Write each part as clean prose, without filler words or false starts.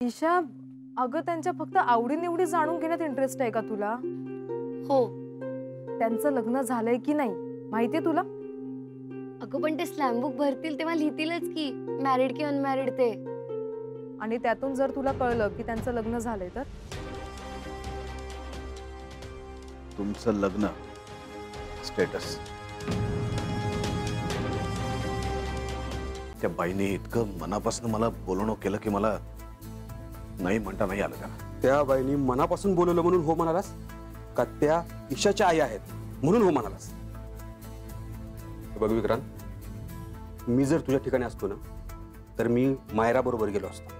ईशा, अगं त्यांच्या फक्त आवडीनिवडी जाणून घेण्यात इंटरेस्ट आहे का तुला? हो. त्यांचं लग्न झालंय की नाही माहितीये तुला? अगं पण ते स्लॅम बुक भरतील तेव्हा लिहितीलच की मॅरिड की अनमॅरिड ते. आणि त्यातून जर तुला कळलं की त्यांचं लग्न झालंय तर? तुमचं लग्न स्टेटस त्या बाईने इतकं मनापासून मला बोलणं केलं की मला नाही म्हणता नाही आलं त्याला. त्या बाईनी मनापासून बोलवलं म्हणून हो म्हणालास का त्या ईशाच्या आई आहेत म्हणून हो म्हणालास? बघ विक्रांत, मी जर तुझ्या ठिकाणी असतो ना तर मी मायरा बरोबर गेलो असतो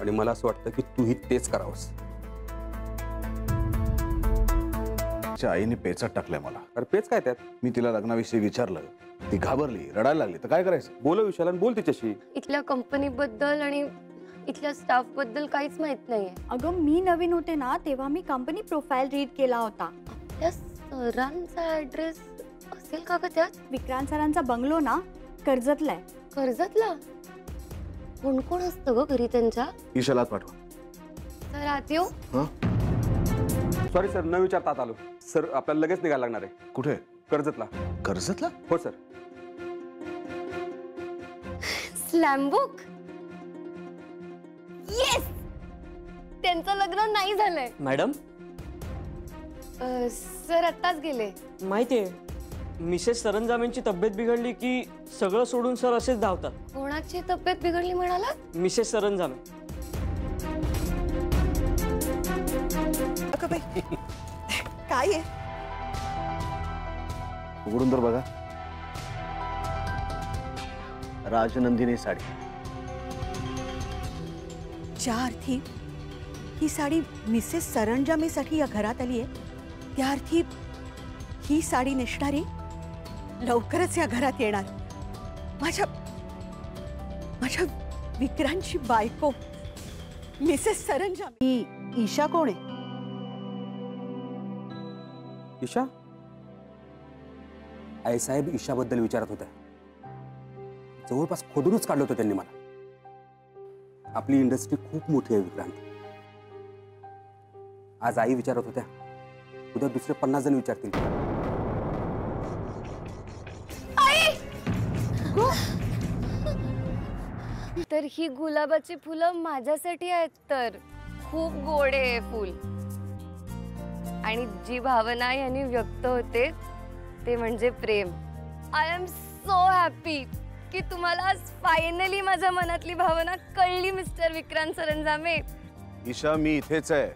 आणि मला असं वाटतं की तूही तेच करावंस. तिच्या आईने पेचात टाकलंय मला. अरे पेच काय त्यात? मी तिला लग्नाविषयी विचारलं, ती घाबरली, रडायला लागली, तर काय करायचं? बोलव विशाल आणि बोल तिच्याशी. इथल्या कंपनी बद्दल आणि इथल्या स्टाफ बद्दल काहीच माहित नाहीये. अगं मी नवीन होते ना तेव्हा मी कंपनी प्रोफाइल रीड केला होता. त्या सरांचा ऍड्रेस असेल का ग त्यात? विक्रांत सरांचा बंगलो ना कर्जतला आहे. कर्जतला? कोण कोण असतं ग घरी त्यांच्या? ईशाला पाठवा. सर आत येऊ? सॉरी सर, न विचारता आत आलो. सर आपल्याला लगेच निघायला लागणार आहे. कुठे? कर्जतला. कर्जतला? हो सर. Slam book? येस, त्यांचं लग्न नाही झालंय. मॅडम सर आत्ताच गेले. माहितीये, मिसेस सरंजामेंची तब्येत बिघडली की सगळं सोडून सर असेच धावतात. कोणाची तब्येत बिघडली म्हणाला? मिसेस सरंजामे. काय आहे? उघडून तर बघा. राजनंदिनी साडी. ज्या अर्थी ही साडी मिसेस सरंजामेसाठी या घरात आली आहे त्या अर्थी ही साडी नेसणारी लवकरच या घरात येणार. माझ्या माझ्या विक्रांतची बायको मिसेस सरंजामे. ही ईशा कोण आहे? ईशा? आई साहेब ईशाबद्दल विचारत होत्या. जवळपास खोदूनच काढलं होतं त्यांनी मला. आपली इंडस्ट्री खूप मोठी आहे विक्रांत. आज आई विचारत होत्या, उद्या दुसरे 50 जण विचारतील. तर ही गुलाबाची फुलं माझ्यासाठी आहेत. तर खूप गोड आहे फुल आणि जी भावना यांनी व्यक्त होते ते म्हणजे प्रेम. आय एम सो हॅपी की तुम्हाला आज फायनली माझ्या मनातली भावना कळली मिस्टर विक्रांत सरंजामे. ईशा, मी इथेच आहे.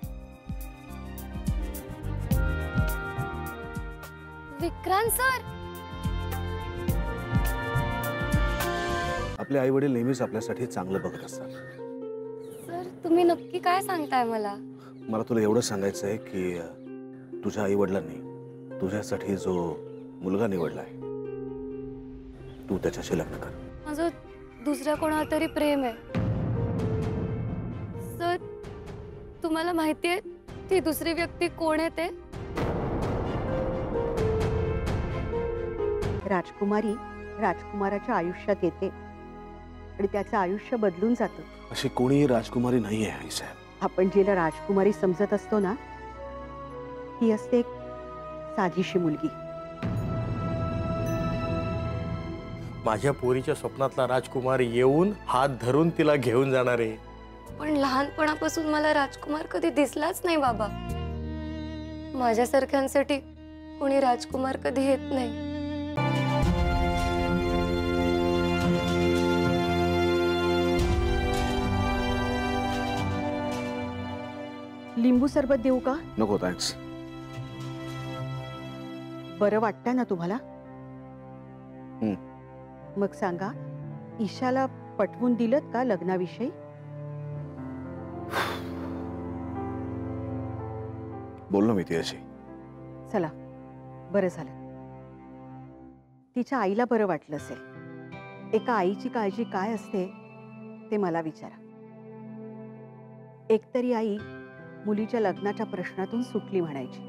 विक्रांत सर? आपले आई वडील नेहमीच आपल्यासाठी चांगलं बघत असतात. सर तुम्ही नक्की काय सांगताय मला? मला तुला एवढं सांगायचं आहे की तुझ्या आई वडिलांनी तुझ्यासाठी जो मुलगा निवडलाय तू त्याच्याशी लग्न कर. माझं दुसऱ्या कोणावर तरी प्रेम आहे. सर तुम्हाला माहितीये ती दुसरी व्यक्ती कोण आहे ते? राजकुमारी राजकुमाराच्या आयुष्यात येते आणि त्याचं आयुष्य बदलून जातं. अशी कोणीही राजकुमारी नाहीये आई साहेब. आपण जिला राजकुमारी समजत असतो ना ही असते एक साधीशी मुलगी. माझ्या पोरीच्या स्वप्नातला राजकुमार येऊन हात धरून तिला घेऊन जाणार आहे. पण लहानपणापासून मला राजकुमार कधी दिसलाच नाही बाबा. माझ्यासारख्यांसाठी कोणी राजकुमार कधी येत नाही. लिंबू सरबत देऊ का? नको थँक्स. बरं वाटतंय ना तुम्हाला? मग सांगा, ईशाला पटवून दिलत का लग्नाविषयी? बोललो मी तिच्याशी. चला बरं झालं. तिच्या आईला बरं वाटलं असेल. एका आईची काळजी काय असते ते मला विचारा. एकतरी आई मुलीच्या लग्नाच्या प्रश्नातून सुटली म्हणायची.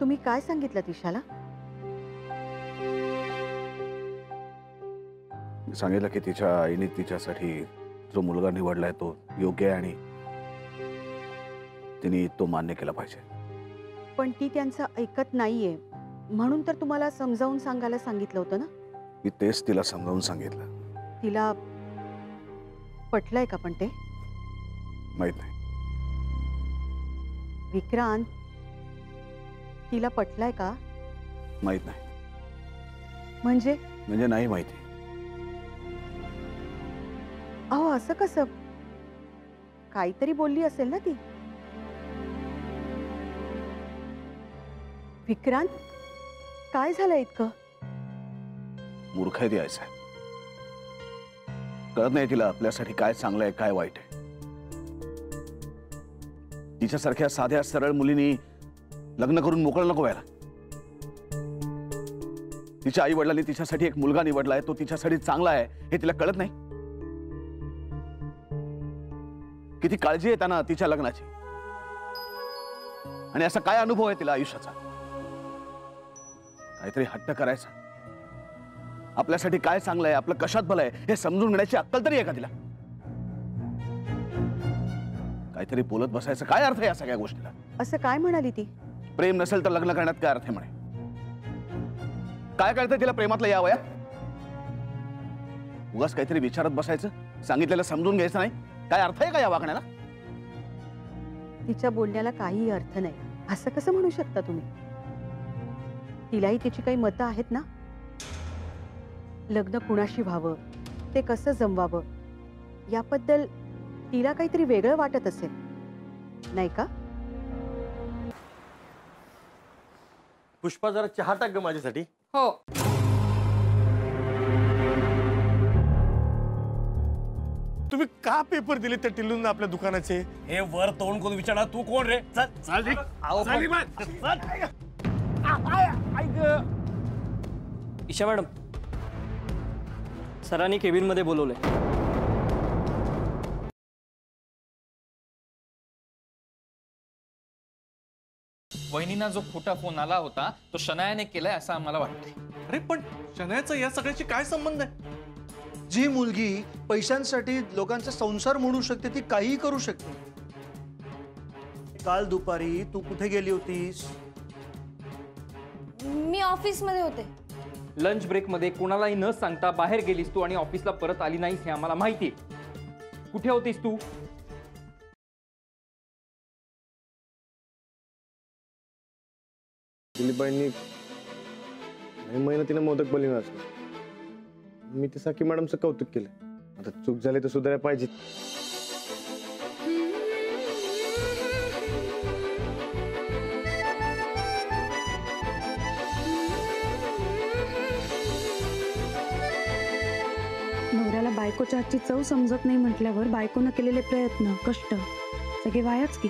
तुम्ही काय सांगितलं ईशाला? सांगितलं की तिच्या आईने तिच्यासाठी जो मुलगा निवडलाय तो योग्य आहे आणि तिने तो मान्य केला पाहिजे. पण ती त्यांचं ऐकत नाहीये म्हणून तर तुम्हाला समजावून सांगायला सांगितलं होतं ना. मी तेच तिला समजावून सांगितलं. तिला पटलंय का पण ते? माहित नाही. विक्रांत, तिला पटलंय का? माहित नाही. म्हणजे नाही माहिती. अहो असं कसं? काहीतरी बोलली असेल ना ती. विक्रांत, काय झालं इतकं? मूर्ख आहे ती आई साहेब. कळत नाही तिला आपल्यासाठी काय चांगलं आहे काय वाईट आहे. तिच्यासारख्या साध्या सरळ मुलींनी लग्न करून मोकळं नको व्हायला. तिच्या आई वडिलांनी तिच्यासाठी एक मुलगा निवडलाय तो तिच्यासाठी चांगला आहे हे तिला कळत नाही. किती काळजी आहे त्यांना तिच्या लग्नाची आणि असा काय अनुभव आहे तिला आयुष्याचा. काहीतरी हट्ट करायचा. आपल्यासाठी काय चांगलं आहे आपलं कशात भलं आहे हे समजून घेण्याची अक्कल तरी आहे का तिला? काहीतरी बोलत बसायचं काय अर्थ आहे या सगळ्या गोष्टीला? असं काय म्हणाली ती? प्रेम नसेल तर लग्न करण्यात काय अर्थ आहे म्हणे. काय कळतंय तिला प्रेमातलं या वयात? उगाच काहीतरी विचारत बसायचं, सांगितलेलं समजून घ्यायचं नाही. काय अर्थ आहे का या वागण्याला? तिच्या बोलण्याला काही अर्थ नाही असं कसं म्हणू शकता तुम्ही? तिलाही तिची काही मतं आहेत ना. लग्न कुणाशी व्हावं, ते कसं जमवावं याबद्दल तिला काहीतरी वेगळं वाटत असेल नाही का? पुष्पा जरा चहा टाक ग माझ्यासाठी. हो. तुम्ही का पेपर दिले त्या टिल्लूंना आपल्या दुकानाचे? हे वर तोंड कोण विचारा तू कोण रे? चल चल रे. ईशा मॅडम, सरांनी केबिन मध्ये बोलवलंय. वहिनींना जो खोटा फोन आला होता तो शनायाने केलाय असं आम्हाला वाटतंय. अरे पण शनायाचा या सगळ्याशी काय संबंध आहे? जी मुलगी पैशांसाठी लोकांचा संसार मोडू शकते ती काहीही करू शकते. काल दुपारी तू कुठे गेली होतीस? मी ऑफिस मध्ये होते. लंच ब्रेक मध्ये कोणालाही न सांगता बाहेर गेलीस तू आणि ऑफिसला परत आली नाहीस हे आम्हाला माहिती. कुठे होतीस तू? दिलीपबाईंनी मेहनतीने मोदक बनवले असतो. मी ते साकी मॅडमचं कौतुक केलं. आता चूक झाली तर सुधारायला पाहिजे. नवऱ्याला बायकोच्या हातची चव समजत नाही म्हटल्यावर बायकोनं केलेले प्रयत्न कष्ट सगळे वायाच की.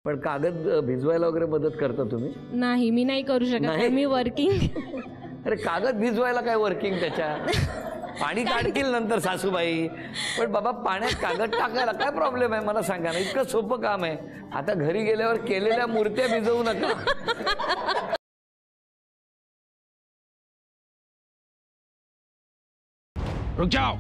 पण कागद भिजवायला वगैरे मदत करता तुम्ही? नाही, मी नाही करू शकत. मी वर्किंग. अरे कागद भिजवायला काय वर्किंग त्याच्या? पाणी काढतील नंतर सासूबाई. पण बाबा पाण्यात कागद टाकायला काय प्रॉब्लेम आहे मला सांगा ना. इतकं सोपं काम आहे. आता घरी गेल्यावर केलेल्या मूर्त्या भिजवू नका. रुक जाओ.